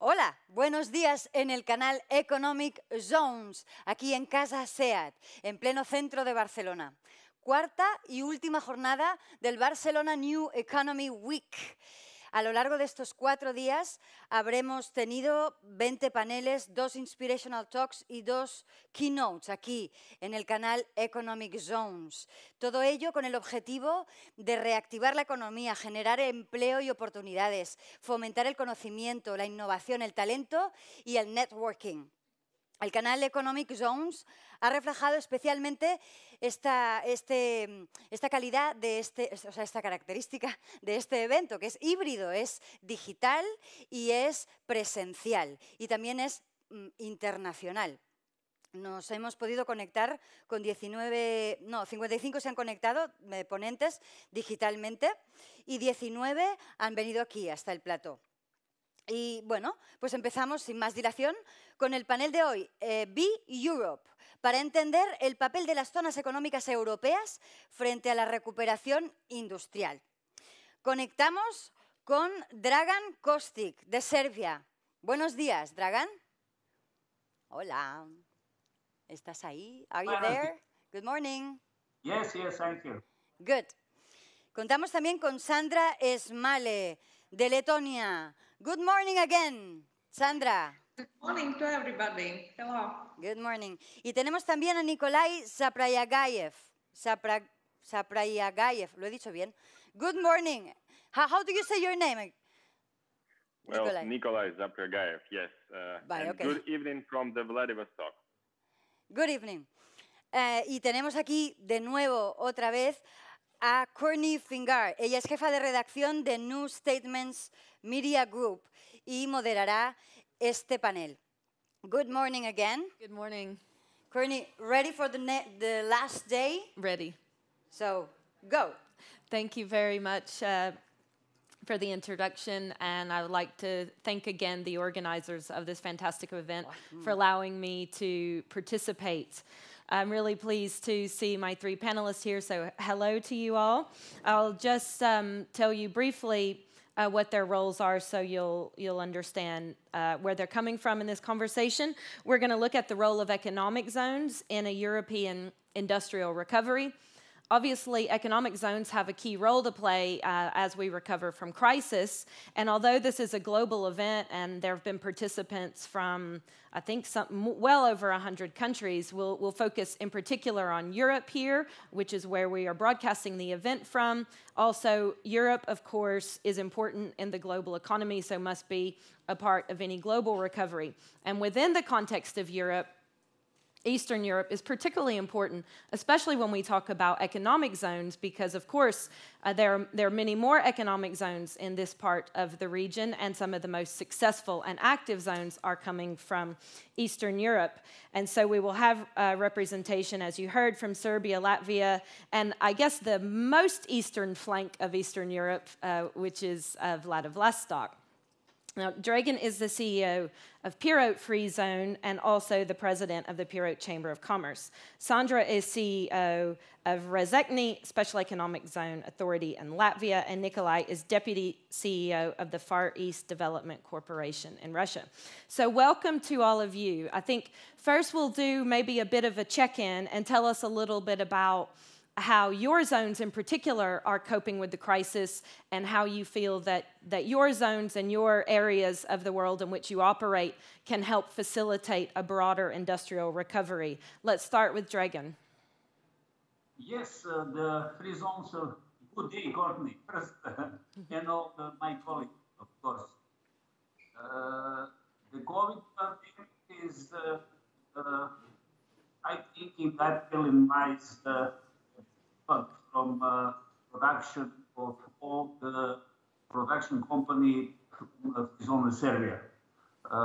Hola, buenos días en el canal Economic Zones, aquí en Casa SEAT, en pleno centro de Barcelona. Cuarta y última jornada del Barcelona New Economy Week. A lo largo de estos 4 días habremos tenido 20 paneles, 2 Inspirational Talks y 2 Keynotes aquí en el canal Economic Zones. Todo ello con el objetivo de reactivar la economía, generar empleo y oportunidades, fomentar el conocimiento, la innovación, el talento y el networking. El canal Economic Zones ha reflejado especialmente esta calidad de esta característica de este evento, que es híbrido, es digital y es presencial y también es internacional. Nos hemos podido conectar con 55 se han conectado ponentes digitalmente y 19 han venido aquí hasta el plató. Y bueno, pues empezamos sin más dilación con el panel de hoy, BEUROPE, para entender el papel de las zonas económicas europeas frente a la recuperación industrial. Conectamos con Dragan Kostic, de Serbia. Buenos días, Dragan. Hola. ¿Estás ahí? Are you there? Good morning. Yes, thank you. Good. Contamos también con Sandra Esmale, de Letonia. Good morning again, Sandra. Good morning to everybody. Hello. Good morning. Y tenemos también a Nikolai Saprayagayev. Saprayagayev, lo he dicho bien. Good morning. How do you say your name? Well, Nikolai Zapragayev, yes. Vale, okay. Good evening from the Vladivostok. Good evening. Y tenemos aquí de nuevo, otra vez, a Courtney Fingar. Ella es jefa de redacción de New Statements Media Group y moderará este panel. Good morning again. Good morning. Courtney, ready for the last day? Ready. So, go. Thank you very much for the introduction, and I would like to thank again the organizers of this fantastic event for allowing me to participate. I'm really pleased to see my 3 panelists here, so hello to you all. I'll just tell you briefly what their roles are so you'll understand where they're coming from in this conversation. We're going to look at the role of economic zones in a European industrial recovery. Obviously, economic zones have a key role to play as we recover from crisis. And although this is a global event and there have been participants from, I think, well over 100 countries, we'll focus in particular on Europe here, which is where we are broadcasting the event from. Also, Europe, of course, is important in the global economy, so must be a part of any global recovery. And within the context of Europe, Eastern Europe is particularly important, especially when we talk about economic zones, because, of course, there are many more economic zones in this part of the region, and some of the most successful and active zones are coming from Eastern Europe. And so we will have representation, as you heard, from Serbia, Latvia, and I guess the most eastern flank of Eastern Europe, which is Vladivostok. Now, Dragan is the CEO of BEUROPE Free Zone and also the president of the BEUROPE Chamber of Commerce. Sandra is CEO of Rezekne Special Economic Zone Authority in Latvia, and Nikolai is deputy CEO of the Far East Development Corporation in Russia. So welcome to all of you. I think first we'll do maybe a bit of a check-in and tell us a little bit about how your zones in particular are coping with the crisis and how you feel that your zones and your areas of the world in which you operate can help facilitate a broader industrial recovery. Let's start with Dragan. Yes, the free zones are good day, Courtney, first, and all my colleagues, of course. The COVID pandemic is, I think, in that minimize from production of all the production company zone Serbia.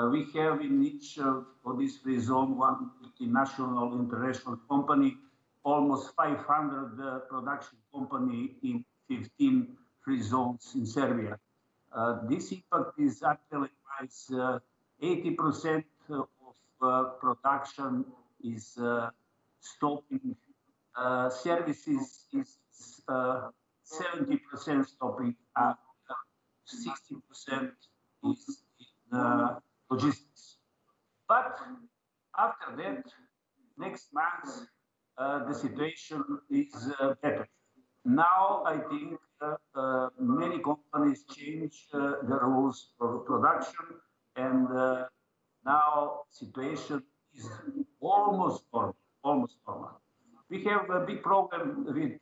We have in each of this free zone one multinational international company, almost 500 production company in 15 free zones in Serbia. This impact is actually 80% of production is stopping. Services is 70% stopping, 60% is logistics. But after that, next month, the situation is better. Now, I think many companies change the rules for production, and now situation is almost normal. Almost normal. We have a big problem with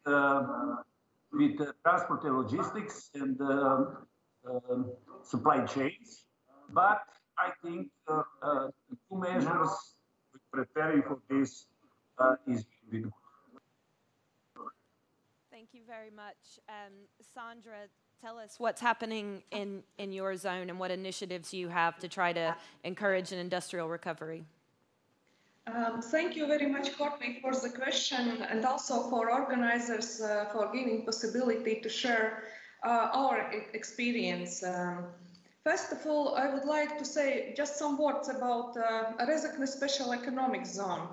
transport and logistics and supply chains, but I think the two measures preparing for this is good. Thank you very much. Sandra, tell us what's happening in your zone and what initiatives you have to try to encourage an industrial recovery. Thank you very much, Courtney, for the question, and also for organizers for giving possibility to share our experience. First of all, I would like to say just some words about Rezekne Special Economic Zone.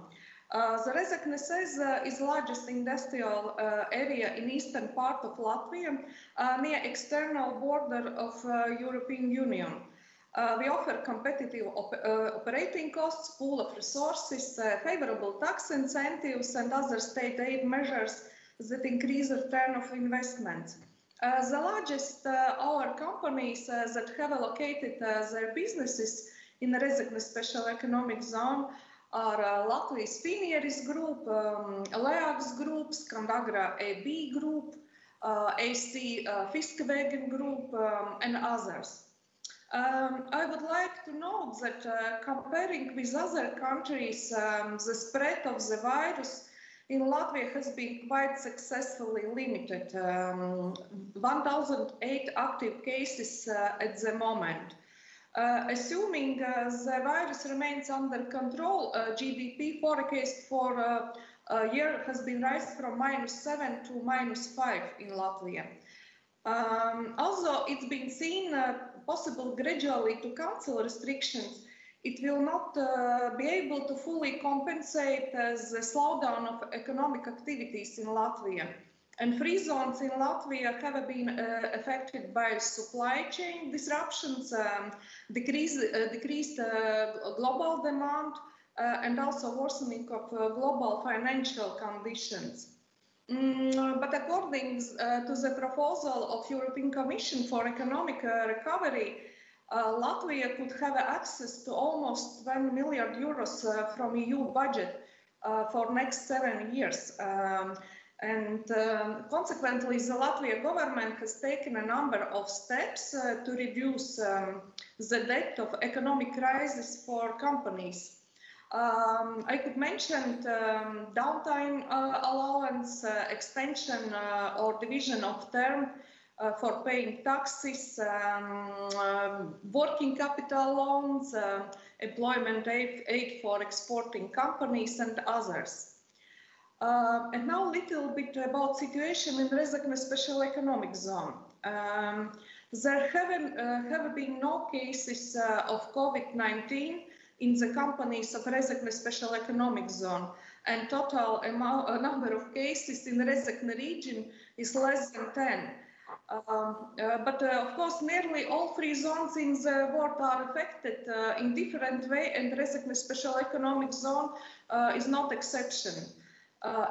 The Rezekne is the largest industrial area in eastern part of Latvia, near external border of European Union. We offer competitive operating costs, pool of resources, favorable tax incentives, and other state aid measures that increase return of investment. The largest our companies that have allocated their businesses in the Rezekne Special Economic Zone are Latvijas Finieris Group, Leags Group, Skandagra AB Group, AC Fiskevegen Group, and others. I would like to note that comparing with other countries, the spread of the virus in Latvia has been quite successfully limited. 1,008 active cases at the moment. Assuming the virus remains under control, GDP forecast for a year has been raised from -7 to -5 in Latvia. Although it's been seen possible gradually to cancel restrictions, it will not be able to fully compensate the slowdown of economic activities in Latvia. And free zones in Latvia have been affected by supply chain disruptions, decreased global demand, and also worsening of global financial conditions. But according to the proposal of European Commission for Economic Recovery, Latvia could have access to almost 1 million euros from EU budget for next 7 years. And consequently, the Latvian government has taken a number of steps to reduce the debt of economic crisis for companies. I could mention downtime allowance, extension or division of term for paying taxes, working capital loans, employment aid for exporting companies, and others. And now a little bit about situation in Rezekne Special Economic Zone. There have been no cases of COVID-19 in the companies of Rezekne Special Economic Zone, and total number of cases in the Rezekne region is less than 10. But of course, nearly all free zones in the world are affected in different way, and Rezekne Special Economic Zone is not exception.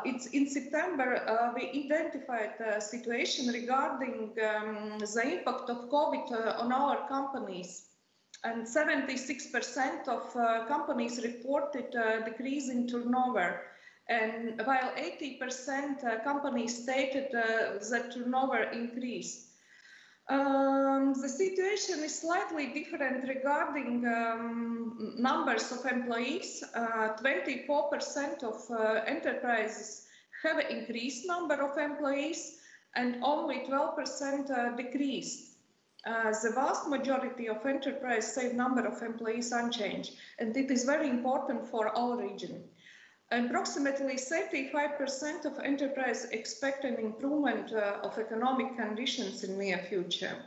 It's in September we identified a situation regarding the impact of COVID on our companies. And 76% of companies reported a decrease in turnover, and while 80% companies stated that turnover increased. The situation is slightly different regarding numbers of employees. 24% of enterprises have an increased number of employees, and only 12% decreased. The vast majority of enterprise save number of employees unchanged, and it is very important for our region. Approximately 35% of enterprise expect an improvement of economic conditions in near future.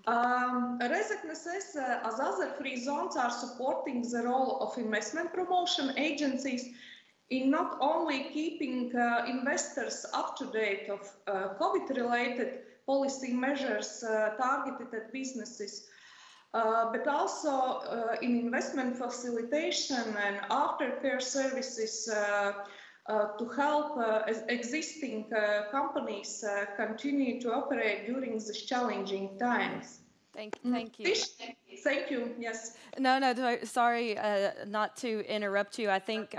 Rezekne says, as other free zones, are supporting the role of investment promotion agencies in not only keeping investors up to date of COVID-related policy measures targeted at businesses, but also in investment facilitation and aftercare services to help existing companies continue to operate during these challenging times. Thank you. Thank you. Yes. No, sorry not to interrupt you. I think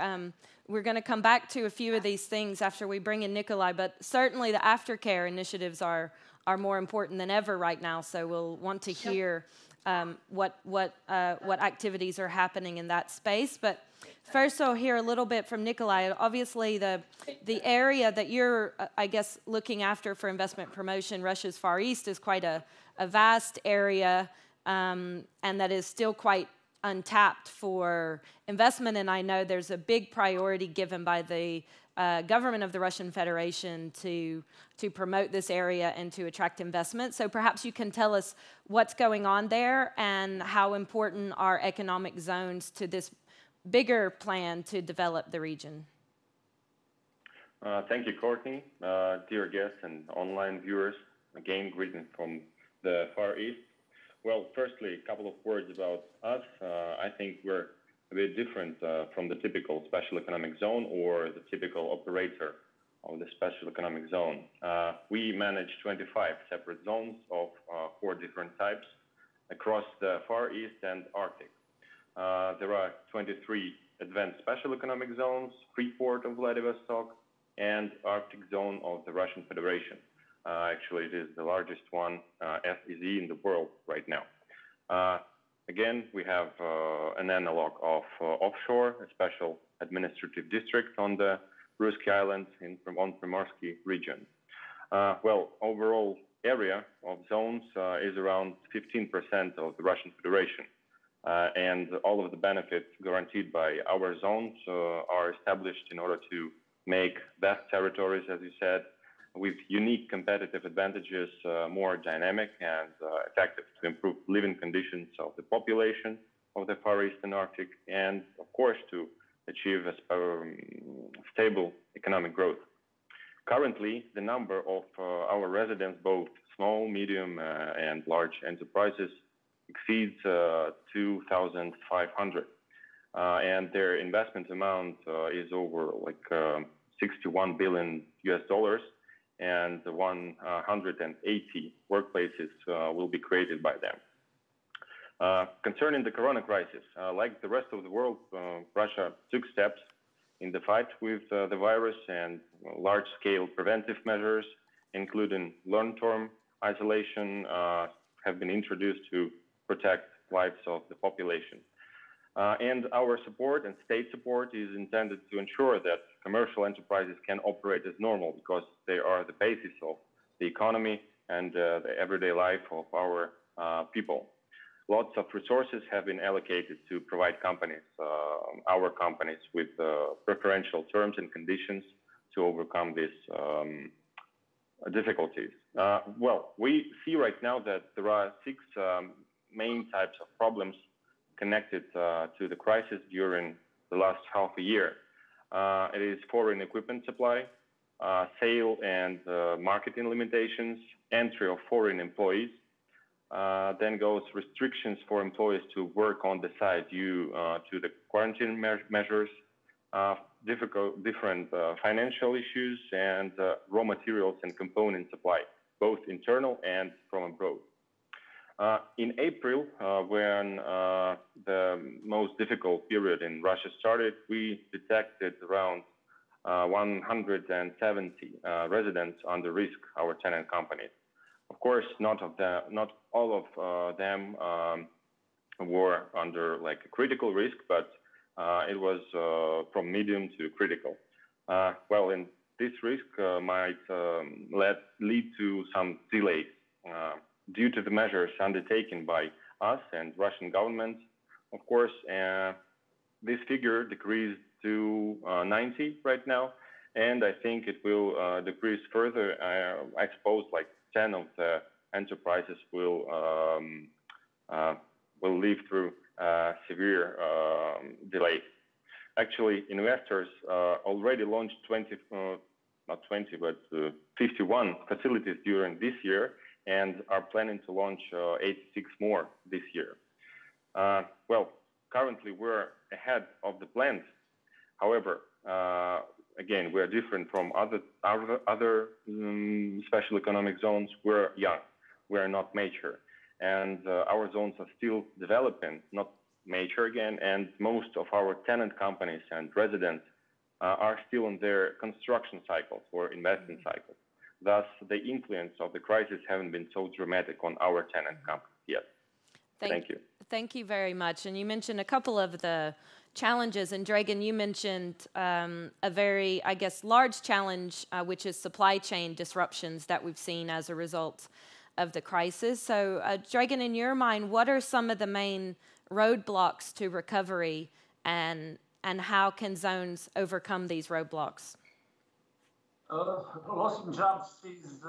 we're going to come back to a few of these things after we bring in Nikolai, but certainly the aftercare initiatives are more important than ever right now. So we'll want to hear what activities are happening in that space. But first, I'll hear a little bit from Nikolai. Obviously, the area that you're, I guess, looking after for investment promotion, Russia's Far East, is quite a vast area, and that is still quite untapped for investment. And I know there's a big priority given by the government of the Russian Federation to promote this area and to attract investment. So perhaps you can tell us what's going on there and how important are economic zones to this bigger plan to develop the region. Thank you, Courtney. Dear guests and online viewers, again, greetings from the Far East. Well, firstly, a couple of words about us. I think we're a bit different from the typical special economic zone or the typical operator of the special economic zone. We manage 25 separate zones of 4 different types across the Far East and Arctic. There are 23 advanced special economic zones, Freeport of Vladivostok, and Arctic zone of the Russian Federation. Actually, it is the largest one, SEZ, in the world right now. Again, we have an analog of offshore, a special administrative district on the Russky Islands on Primorsky region. Well, overall area of zones is around 15% of the Russian Federation. And all of the benefits guaranteed by our zones are established in order to make vast territories, as you said, with unique competitive advantages, more dynamic and effective to improve living conditions of the population of the Far East and Arctic, and of course to achieve a stable economic growth. Currently, the number of our residents, both small, medium, and large enterprises, exceeds 2,500, and their investment amount is over like 61 billion US dollars, and 180 workplaces will be created by them. Concerning the corona crisis, like the rest of the world, Russia took steps in the fight with the virus, and large-scale preventive measures, including long-term isolation, have been introduced to protect lives of the population. And our support and state support is intended to ensure that commercial enterprises can operate as normal, because they are the basis of the economy and the everyday life of our people. Lots of resources have been allocated to provide companies, our companies, with preferential terms and conditions to overcome these difficulties. Well, we see right now that there are 6 main types of problems connected to the crisis during the last half a year. It is foreign equipment supply, sale and marketing limitations, entry of foreign employees, then goes restrictions for employees to work on the site due to the quarantine measures, different financial issues, and raw materials and component supply, both internal and from abroad. In April, when the most difficult period in Russia started, we detected around 170 residents under risk, our tenant companies. Of course, not all of them were under like a critical risk, but it was from medium to critical. Well, and this risk might lead to some delays due to the measures undertaken by us and Russian government. Of course, this figure decreased to 90 right now, and I think it will decrease further. I suppose like 10 of the enterprises will live through severe delays. Actually, investors already launched 51 facilities during this year, and are planning to launch 86 more this year. Well, currently we're ahead of the plans. However, again, we're different from other special economic zones. We're young, we're not mature, and our zones are still developing, not mature again, and most of our tenant companies and residents are still in their construction cycles or investment cycles. Thus, the influence of the crisis haven't been so dramatic on our tenant companies yet. Thank you. Thank you very much. And you mentioned a couple of the challenges. And Dragan, you mentioned a very, I guess, large challenge, which is supply chain disruptions that we've seen as a result of the crisis. So, Dragan, in your mind, what are some of the main roadblocks to recovery, and how can zones overcome these roadblocks? Loss in jobs is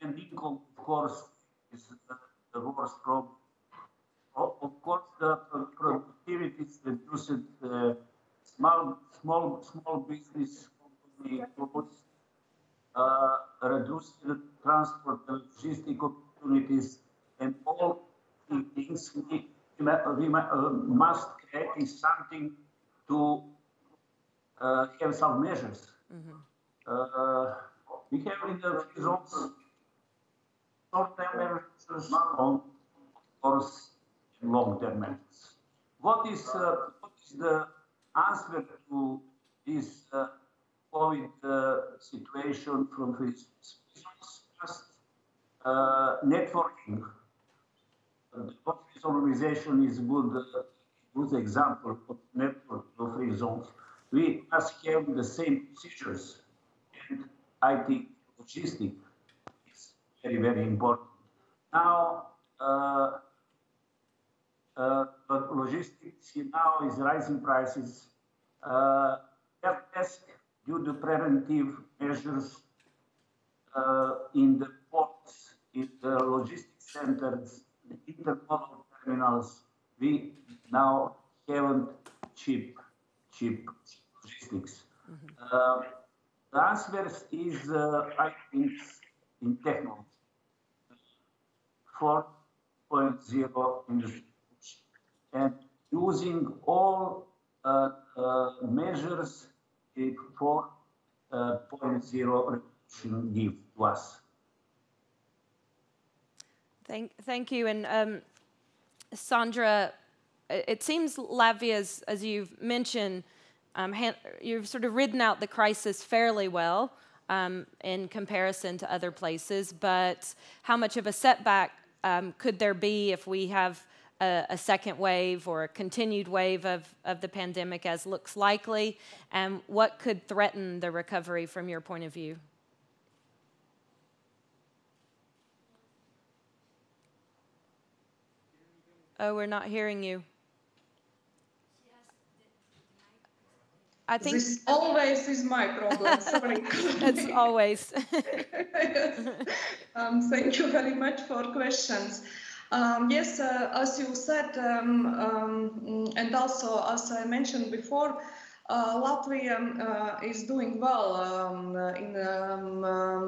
and income, of course, is the worst problem. Of course, the productivity is reduced. Small business company closed, reduced transport and logistic opportunities, and all things we must create something to have some measures. We have in the results short-term measures, of course, long-term measures. What is the answer to this COVID situation from this? Just networking. The office organization is a good example of network of free zones. We must have the same procedures, and I think logistics is very, very important. Now, logistics now is rising prices. Desk due to preventive measures in the ports, in the logistics centers, the intermodal terminals. We now haven't cheap logistics. The answer is, I think, in technology. 4.0 industry, and using all measures 4.0 revolution give to us. Thank you. And Sandra, it seems Latvia, as you've mentioned, you've sort of ridden out the crisis fairly well in comparison to other places, but how much of a setback could there be if we have a second wave or a continued wave of the pandemic, as looks likely, and what could threaten the recovery from your point of view? Oh, we're not hearing you. I think this always is my problem. Sorry. It's always. Thank you very much for questions. Yes, as you said, and also as I mentioned before, Latvia is doing well in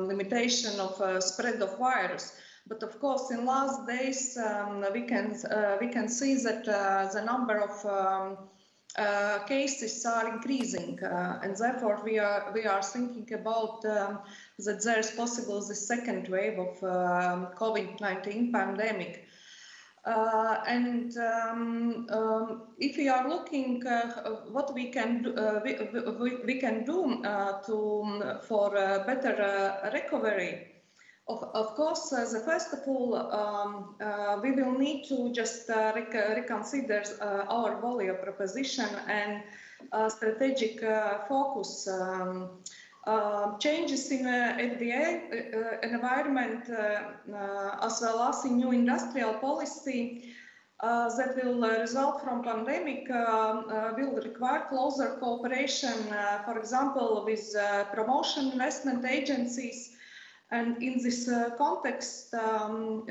limitation of spread of virus. But of course, in last days, we can see that the number of cases are increasing, and therefore we are thinking about that there is possible the second wave of COVID-19 pandemic. And if we are looking what we can do, for better recovery. Of course, the first of all, we will need to just reconsider our value proposition and strategic focus. Changes in FDA environment, as well as in new industrial policy that will result from pandemic, will require closer cooperation, for example, with promotion investment agencies. And in this context,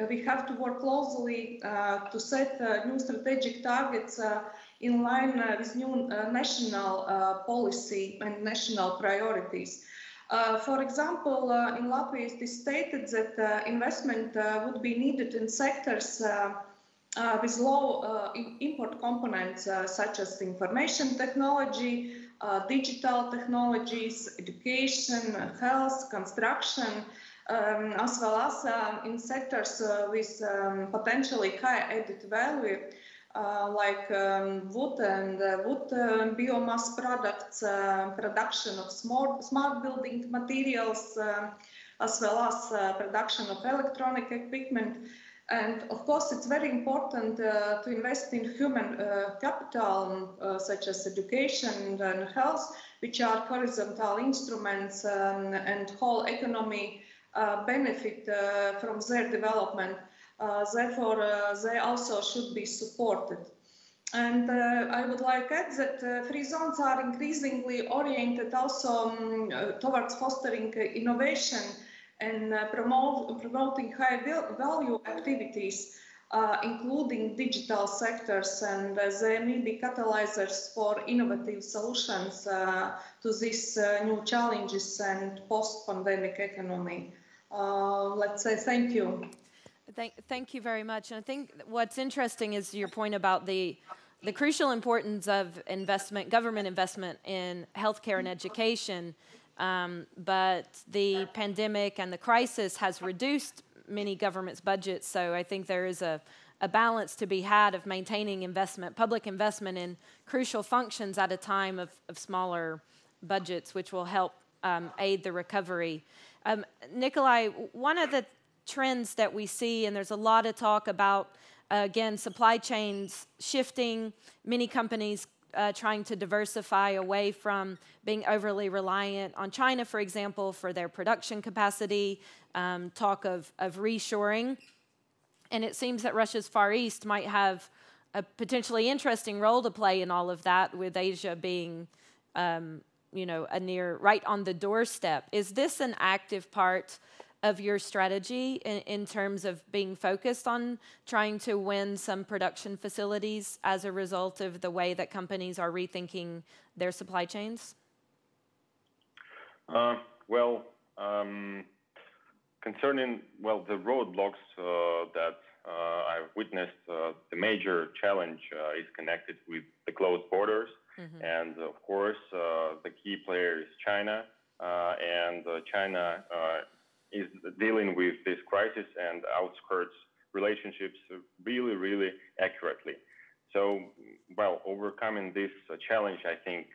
we have to work closely to set new strategic targets in line with new national policy and national priorities. For example, in Latvia, it is stated that investment would be needed in sectors with low import components such as information technology, digital technologies, education, health, construction, as well as in sectors with potentially high added value, like wood and wood biomass products, production of smart building materials, as well as production of electronic equipment. And of course, it's very important to invest in human capital, such as education and health, which are horizontal instruments, and whole economy benefit from their development. Therefore, they also should be supported. And I would like to add that free zones are increasingly oriented also towards fostering innovation and promoting high value activities, including digital sectors, and they may be catalyzers for innovative solutions to these new challenges and post-pandemic economy. Let's say thank you. Thank you very much. And I think what's interesting is your point about the crucial importance of investment, government investment in healthcare and education. But the pandemic and the crisis has reduced many governments' budgets. So I think there is a balance to be had of maintaining investment, public investment in crucial functions at a time of smaller budgets, which will help aid the recovery. Nikolai, one of the trends that we see, and there's a lot of talk about, again, supply chains shifting, many companies trying to diversify away from being overly reliant on China, for example, for their production capacity, talk of reshoring. And it seems that Russia's Far East might have a potentially interesting role to play in all of that, with Asia being, right on the doorstep. Is this an active part of your strategy in terms of being focused on trying to win some production facilities as a result of the way that companies are rethinking their supply chains? Concerning the roadblocks that I've witnessed, the major challenge is connected with the closed borders. Mm-hmm. And of course, the key player is China, and China is dealing with this crisis and outskirts relationships really, really accurately. So, overcoming this challenge, I think,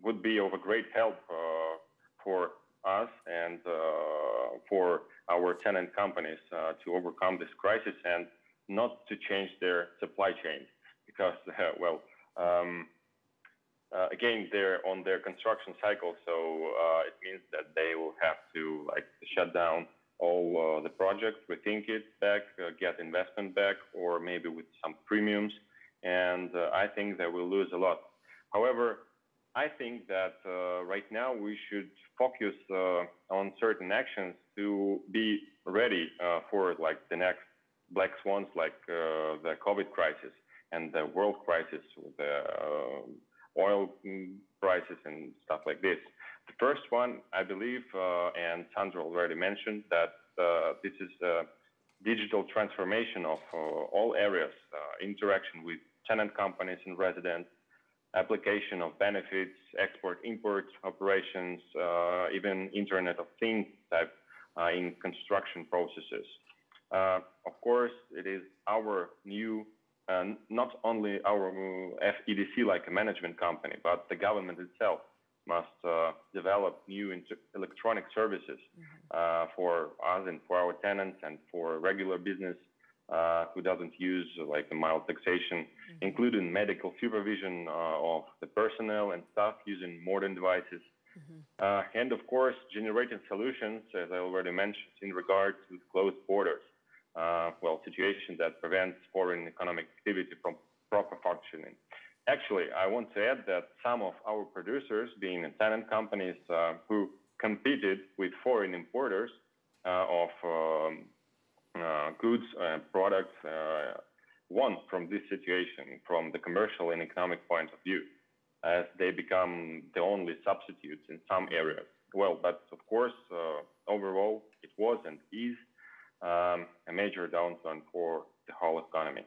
would be of a great help for us and for our tenant companies to overcome this crisis and not to change their supply chains, because, again, they're on their construction cycle, so it means that they will have to shut down all the projects, rethink it back, get investment back, or maybe with some premiums, and I think they will lose a lot. However, I think that right now we should focus on certain actions to be ready for the next black swans, like the COVID crisis and the world crisis with the oil prices and stuff like this. The first one, I believe, and Sandra already mentioned, that this is a digital transformation of all areas, interaction with tenant companies and residents, application of benefits, export-import operations, even Internet of Things type in construction processes. Of course, it is our new, not only our FEDC like a management company, but the government itself must develop new electronic services for us and for our tenants and for regular business who doesn't use a mild taxation, including medical supervision of the personnel and staff using modern devices. And of course, generating solutions, as I already mentioned, in regard to closed borders. Situation that prevents foreign economic activity from proper functioning. Actually, I want to add that some of our producers, being tenant companies who competed with foreign importers of goods and products, won from this situation from the commercial and economic point of view, as they become the only substitutes in some areas well, but of course, overall, it was and is a major downturn for the whole economy.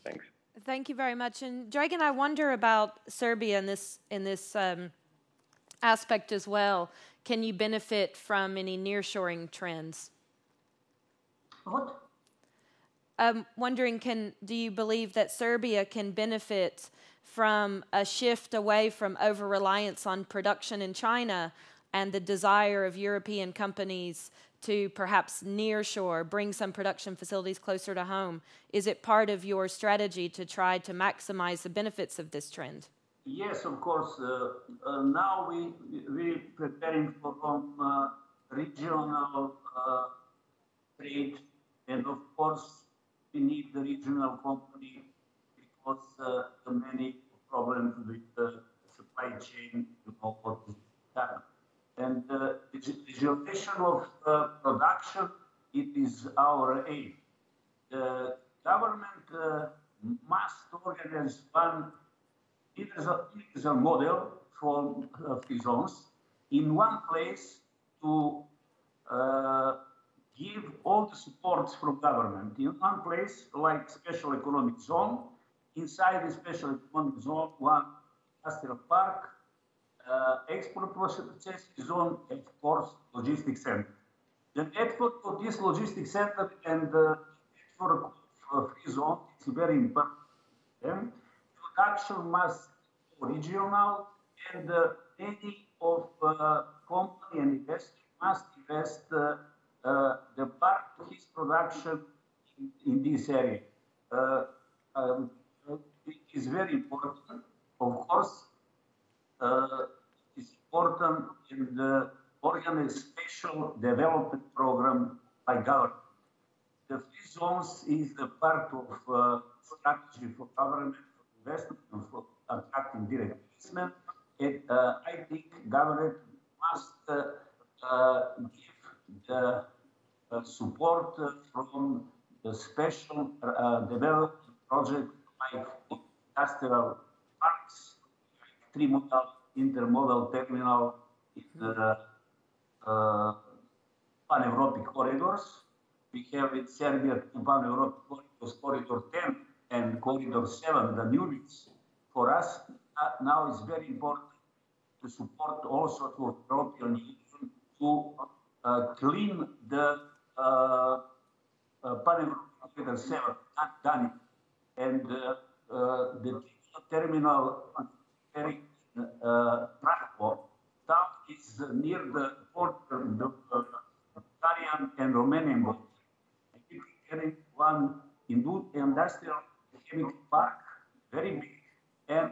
Thanks. Thank you very much. And Dragan, I wonder about Serbia in this aspect as well. Can you benefit from any nearshoring trends? What? I'm wondering, do you believe that Serbia can benefit from a shift away from over-reliance on production in China and the desire of European companies to perhaps nearshore, bring some production facilities closer to home? Is it part of your strategy to try to maximize the benefits of this trend? Yes, of course. Now we preparing for regional trade, and of course we need the regional company because the many problems with the supply chain, what is done. And the digitalization of production, it is our aim. The government must organize one universal model for free zones in one place to give all the supports from government in one place, like special economic zone. Inside the special economic zone, one industrial park, export processing zone, and of course, logistics center. The effort of this logistics center and the effort of free zone is very important. And production must be regional, and many of company and investor must invest the part of his production in this area. It is very important, of course. It's important in the organize special development program by government. The free zones is the part of strategy for government, for investment, and for attracting direct investment. And I think government must give the support from the special development project like industrial parks, trimodal, intermodal terminal in the pan-European corridors. We have in Serbia pan-European corridors, Corridor 10 and Corridor 7, the units. For us, now it's very important to support also to European Union to clean the pan-European Corridor 7, not done. And the terminal very Prague that is near the border, the Bulgarian and Romanian border. We carry one industrial chemical park, very big, and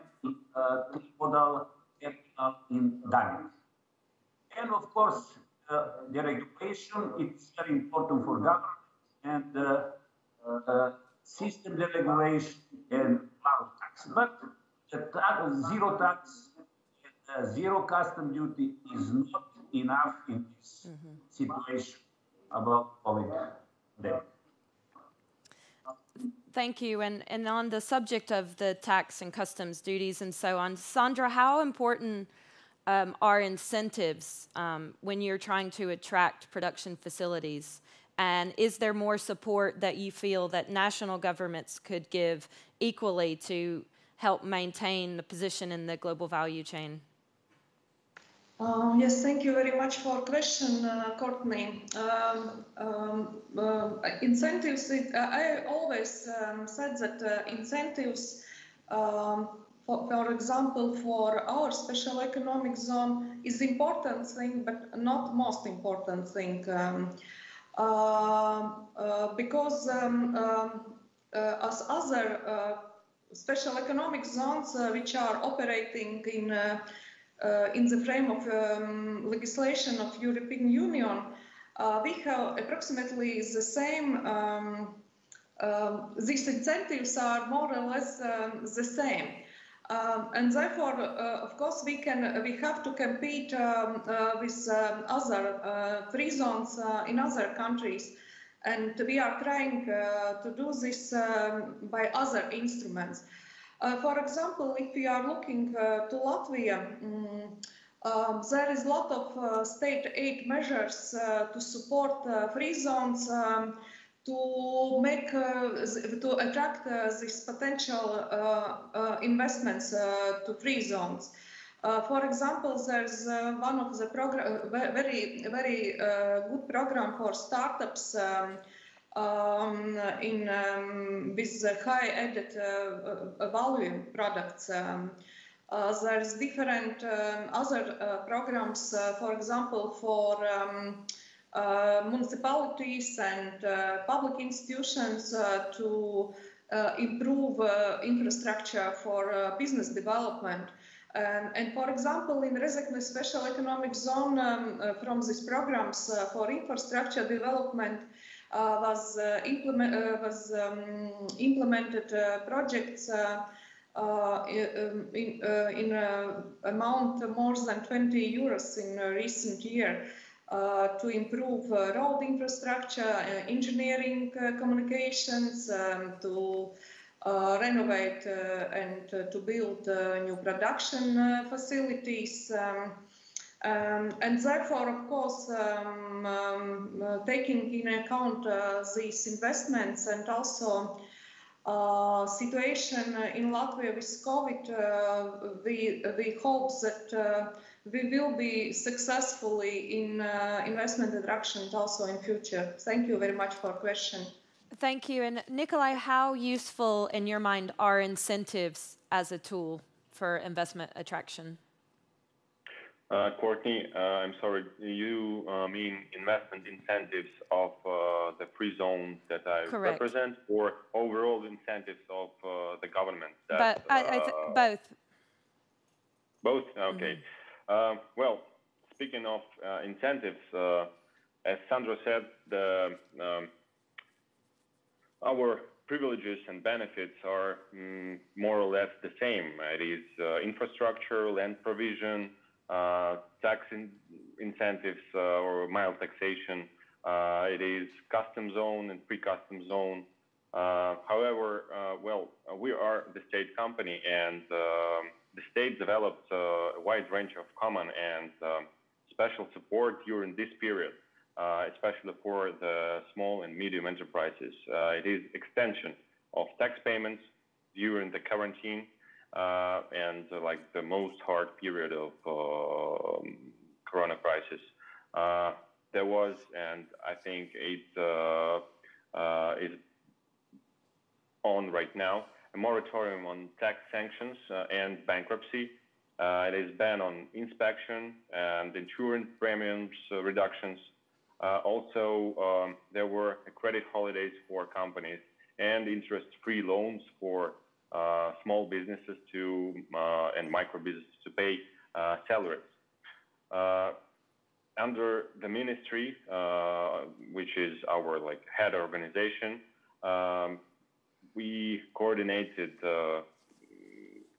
trimodal terminal in Danube. And of course, the regulation is very important for government, and system deregulation and cloud tax. But the zero tax, zero custom duty is not enough in this situation about COVID. Thank you. And on the subject of the tax and customs duties and so on, Sandra, how important are incentives when you're trying to attract production facilities? And is there more support that you feel that national governments could give equally to help maintain the position in the global value chain? Yes, thank you very much for the question, Courtney. Incentives, I always said that incentives, for example, for our special economic zone is important thing, but not most important thing. Because as other special economic zones which are operating in the frame of legislation of European Union, we have approximately the same. These incentives are more or less the same, and therefore, of course, we have to compete with other free zones in other countries, and we are trying to do this by other instruments. For example, if we are looking to Latvia, There is a lot of state aid measures to support free zones to make to attract these potential investments to free zones. For example, there's one of the very good program for startups with high added value products. There's different other programs, for example, for municipalities and public institutions to improve infrastructure for business development. And for example, in Rezekne Special Economic Zone, from these programs for infrastructure development was implemented projects in amount more than 20 euros in a recent year to improve road infrastructure, engineering, communications, to renovate and to build new production facilities. And therefore, of course, taking in account these investments and also situation in Latvia with COVID, we hope that we will be successfully in investment attractions also in future. Thank you very much for question. Thank you. And Nikolai, how useful in your mind are incentives as a tool for investment attraction? Courtney, I'm sorry, you mean investment incentives of the free zones that I Correct. represent, or overall incentives of the government? But both. Both? Okay. Well, speaking of incentives, as Sandra said, our privileges and benefits are more or less the same. It is infrastructure, land provision, tax incentives or mild taxation. It is custom zone and pre-custom zone. However, well, we are the state company, and the state developed a wide range of common and special support during this period, especially for the small and medium enterprises. It is extension of tax payments during the quarantine and like the most hard period of corona crisis. There was, and I think it is on right now, a moratorium on tax sanctions and bankruptcy. It is ban on inspection and insurance premiums reductions. Also, there were credit holidays for companies and interest-free loans for small businesses to and micro businesses to pay salaries. Under the ministry, which is our like head organization, we coordinated,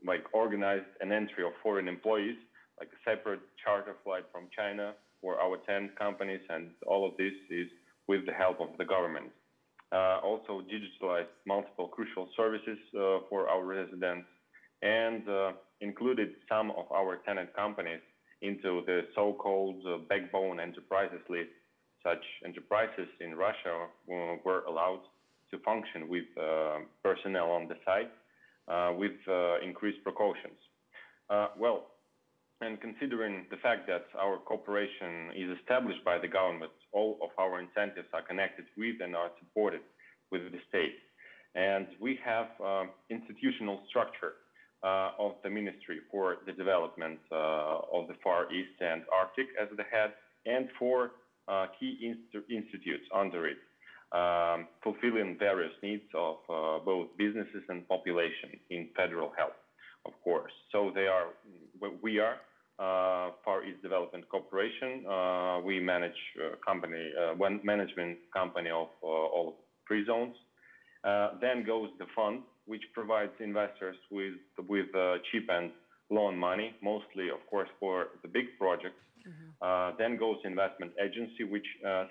like organized an entry of foreign employees, like a separate charter flight from China for our 10 companies, and all of this is with the help of the government. Also digitalized multiple crucial services for our residents, and included some of our tenant companies into the so-called backbone enterprises list. Such enterprises in Russia were allowed to function with personnel on the site with increased precautions. Well, and considering the fact that our cooperation is established by the government, all of our incentives are connected with and are supported with the state. And we have institutional structure of the Ministry for the Development of the Far East and Arctic as the head, and four key institutes under it, fulfilling various needs of both businesses and population in federal health, of course. So we are Far East Development Corporation. We manage one management company of all free zones. Then goes the fund, which provides investors with cheap and loan money, mostly, of course, for the big projects. Then goes investment agency, which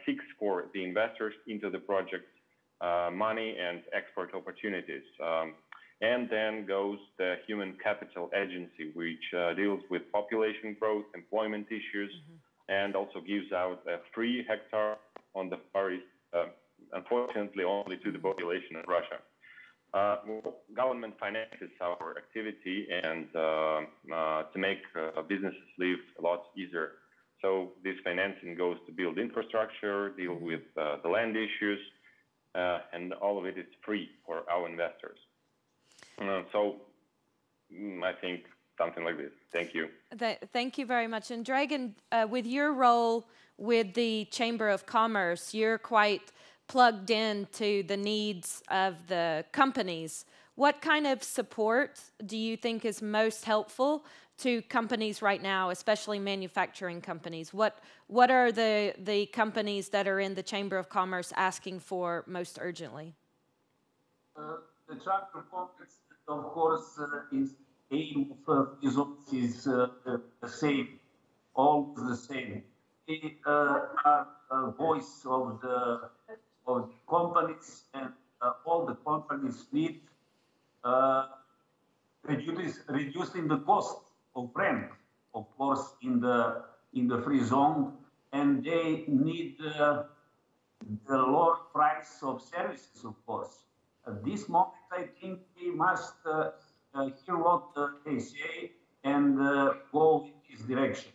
seeks for the investors into the project money and export opportunities. And then goes the Human Capital Agency, which deals with population growth, employment issues, and also gives out a free hectare on the Far East, unfortunately only to the population of Russia. Well, government finances our activity and to make businesses live a lot easier. So this financing goes to build infrastructure, deal with the land issues, and all of it is free for our investors. So I think something like this. Thank you. Thank you very much. And Dragan, with your role with the Chamber of Commerce, you're quite plugged into the needs of the companies. What kind of support do you think is most helpful to companies right now, especially manufacturing companies? What are the companies that are in the Chamber of Commerce asking for most urgently? The Chamber of Commerce, of course, is aim of results is the same, always the same. They are a voice of the companies, and all the companies need reducing the cost of rent, of course, in the free zone, and they need the lower price of services, of course. At this moment, I think we must hear what they say and go in this direction.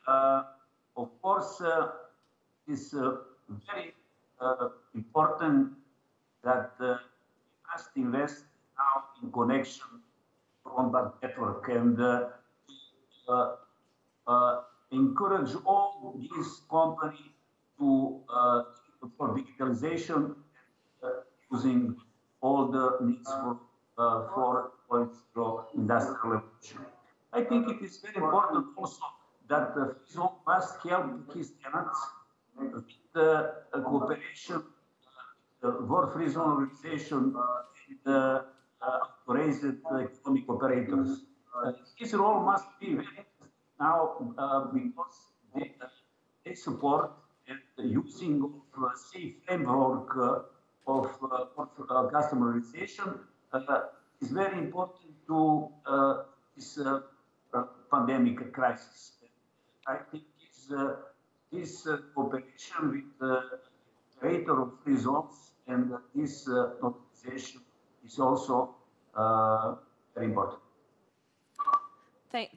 Of course, it's very important that we must invest now in connection on that network and encourage all these companies to for digitalization, using all the needs for 4.0 industrial revolution. I think it is very important also that the free zone must help his tenants with the cooperation, the World Free Zone Organization, and raised economic operators. His role must be very interesting now because they support and using of safe framework of customerization is very important to this pandemic crisis. I think this cooperation with the operator of free zones and this organization is also very important.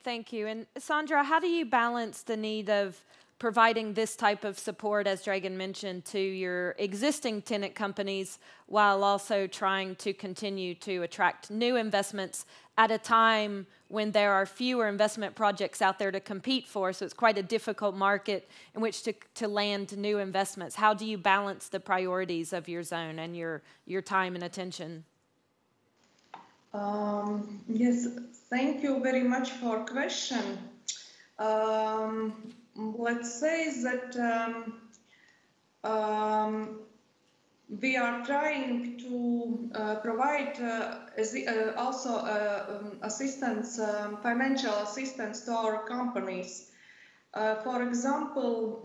Thank you. And Sandra, how do you balance the need of providing this type of support, as Dragan mentioned, to your existing tenant companies, while also trying to continue to attract new investments at a time when there are fewer investment projects out there to compete for? So it's quite a difficult market in which to land new investments. How do you balance the priorities of your zone and your time and attention? Yes, thank you very much for question. Let's say that we are trying to provide also assistance, financial assistance to our companies. For example,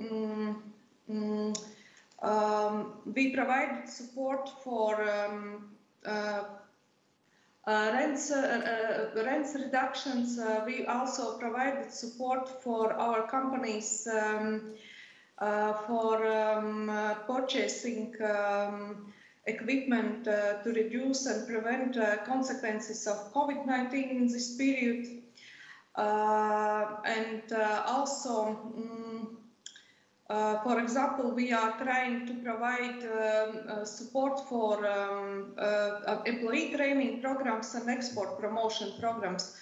we provide support for rents reductions. We also provided support for our companies for purchasing equipment to reduce and prevent consequences of COVID-19 in this period. And also, for example, we are trying to provide support for employee training programs and export promotion programs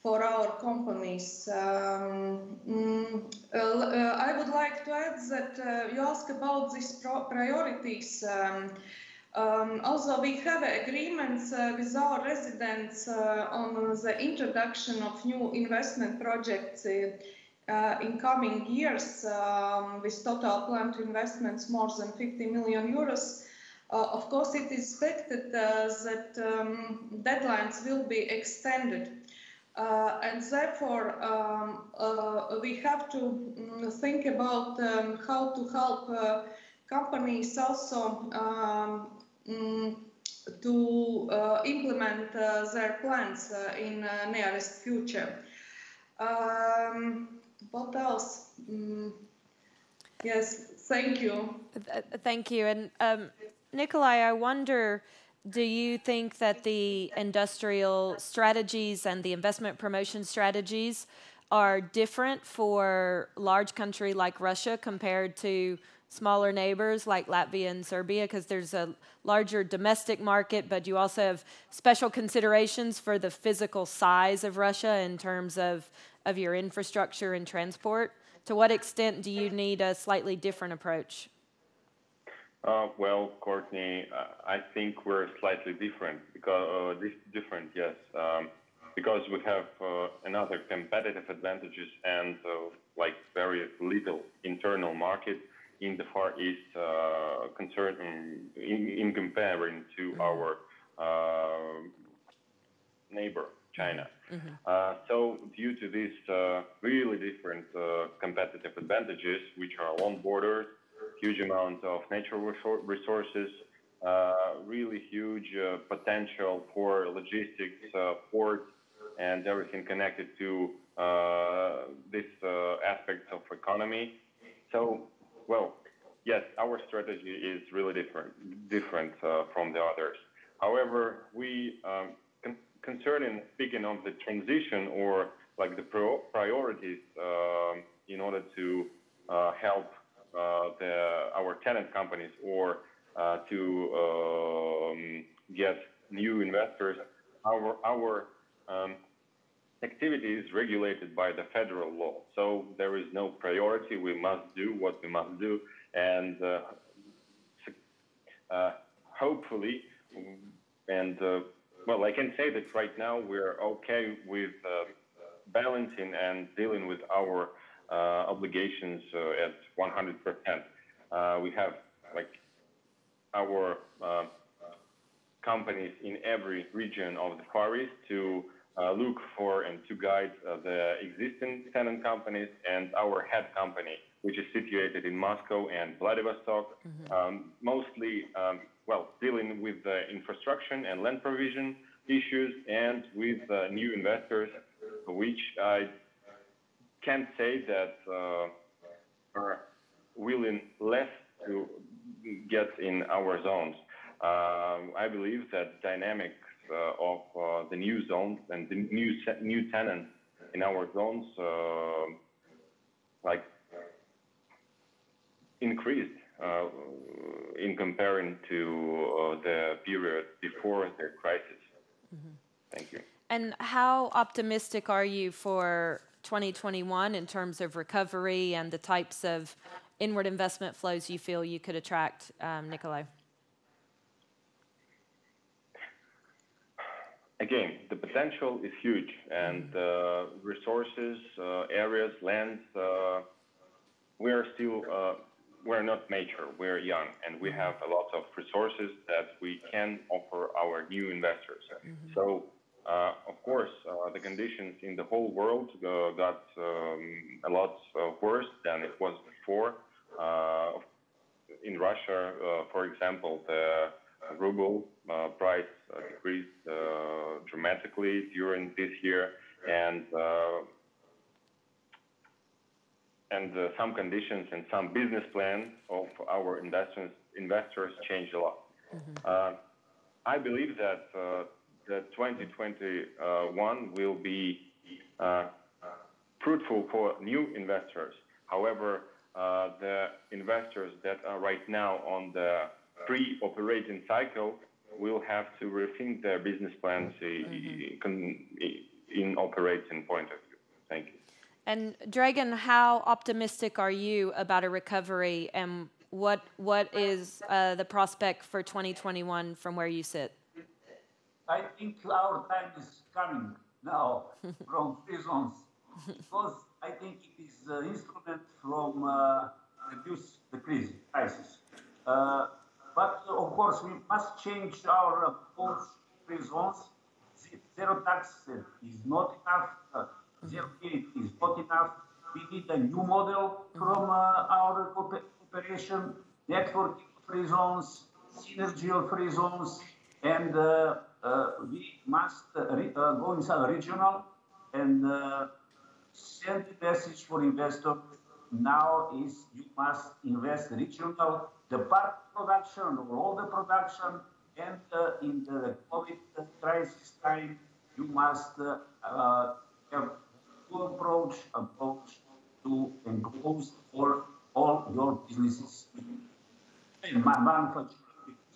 for our companies. I would like to add that you asked about these priorities. Also, we have agreements with our residents on the introduction of new investment projects in coming years, with total planned investments more than 50 million euros. Of course, it is expected that deadlines will be extended. And therefore, we have to think about how to help companies also to implement their plans in nearest future. What else? Yes, thank you. Thank you. And Nikolai, I wonder, do you think that the industrial strategies and the investment promotion strategies are different for large country like Russia compared to smaller neighbors like Latvia and Serbia? Because there's a larger domestic market, but you also have special considerations for the physical size of Russia in terms of your infrastructure and transport. To what extent do you need a slightly different approach? Well, Courtney, I think we're slightly different because yes, because we have another competitive advantages and like very little internal market in the Far East, in comparing to our neighbor China. So due to these really different competitive advantages, which are long borders, huge amount of natural resources, really huge potential for logistics, ports, and everything connected to this aspect of economy. So, well, yes, our strategy is really different from the others. However, we concerning speaking of the transition or like the priorities in order to help our tenant companies or to get new investors, our activity is regulated by the federal law. So there is no priority. We must do what we must do, and hopefully, and well, I can say that right now we're okay with balancing and dealing with our obligations at 100%. We have like our companies in every region of the Far East to look for and to guide the existing tenant companies and our head company, which is situated in Moscow and Vladivostok, mostly well, dealing with the infrastructure and land provision issues and with new investors, which I can say that are willing less to get in our zones. I believe that dynamics of the new zones and the new tenants in our zones like increased in comparing to the period before the crisis. Thank you. And how optimistic are you for 2021 in terms of recovery and the types of inward investment flows you feel you could attract, Nikolai? Again, the potential is huge, and resources, areas, lands, we're not mature, we're young, and we have a lot of resources that we can offer our new investors. So, of course, the conditions in the whole world got a lot worse than it was before. In Russia, for example, the ruble price decreased dramatically during this year, and some conditions and some business plans of our investors changed a lot. I believe that the 2021 will be fruitful for new investors. However, the investors that are right now on the pre-operating cycle will have to rethink their business plans in operating point of view. Thank you. And Dragan, how optimistic are you about a recovery, and what is the prospect for 2021 from where you sit? I think our time is coming now from free zones, because I think it is an instrument from reduce the crisis. But of course, we must change our approach to free zones. Zero tax is not enough. Zero VAT is not enough. We need a new model from our cooperation, network free zones, synergy of free zones, And we must go inside regional and send the message for investors. Now is you must invest regional, the part production or all the production, and in the COVID crisis time, you must have to approach to enclose for all your businesses. And manufacturing,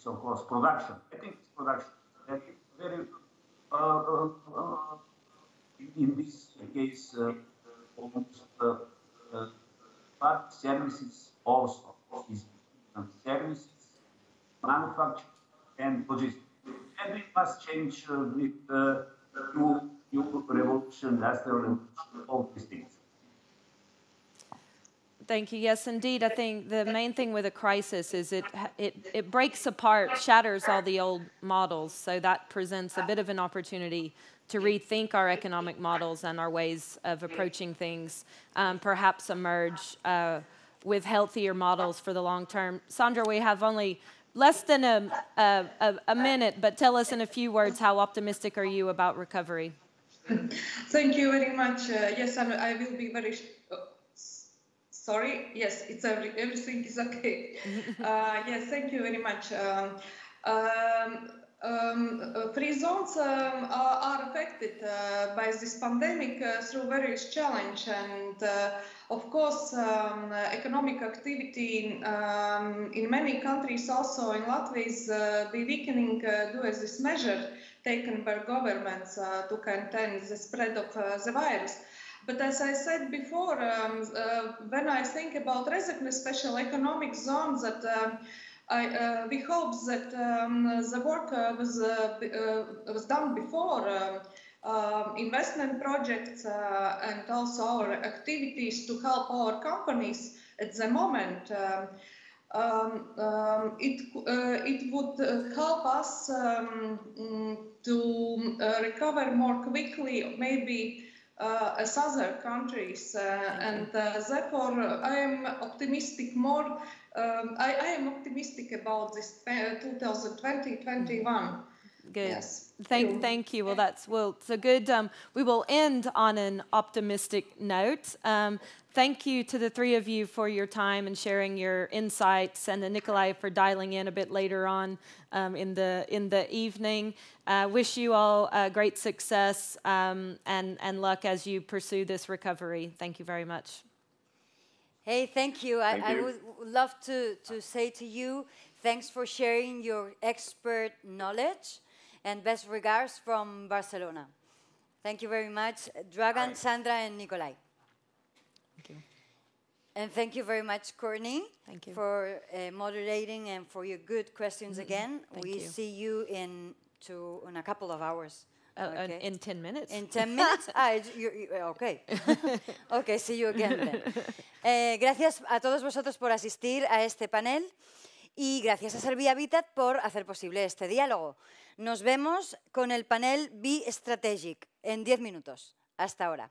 of course, production. I think it's production. Very, in this case, almost but services also is services, manufacturing, and logistics. And we must change with new revolution, industrial revolution, all these things. Thank you. Yes, indeed. I think the main thing with a crisis is it breaks apart, shatters all the old models. So that presents a bit of an opportunity to rethink our economic models and our ways of approaching things, perhaps emerge with healthier models for the long term. Sandra, we have only less than a minute, but tell us in a few words, how optimistic are you about recovery? Thank you very much. Yes, I will be very... Sorry. Yes, everything is okay. Yes, thank you very much. Free zones are affected by this pandemic through various challenges, and of course, economic activity in many countries, also in Latvia, is be weakening due to this measure taken by governments to contain the spread of the virus. But as I said before, when I think about Rezekne special economic zones, that we hope that the work was done before, investment projects and also our activities to help our companies at the moment. It would help us to recover more quickly, maybe as other countries, and therefore I am optimistic more. I am optimistic about this 2020-21. Good. Yes. Thank you. Well, it's a good. We will end on an optimistic note. Thank you to the three of you for your time and sharing your insights, and to Nikolai for dialing in a bit later on in the evening. Wish you all great success and luck as you pursue this recovery. Thank you very much. Hey, thank you. I would love to say to you, thanks for sharing your expert knowledge, and best regards from Barcelona. Thank you very much, Dragan, Sandra, and Nikolai. Thank you. And thank you very much, Courtney, Thank you. for moderating and for your good questions again. Thank we you. see you in a couple of hours. Okay. In 10 minutes. In 10 minutes? Okay. Okay, see you again then. Gracias a todos vosotros por asistir a este panel y gracias a Servia Habitat por hacer posible este diálogo. Nos vemos con el panel Be Strategic en 10 minutos. Hasta ahora.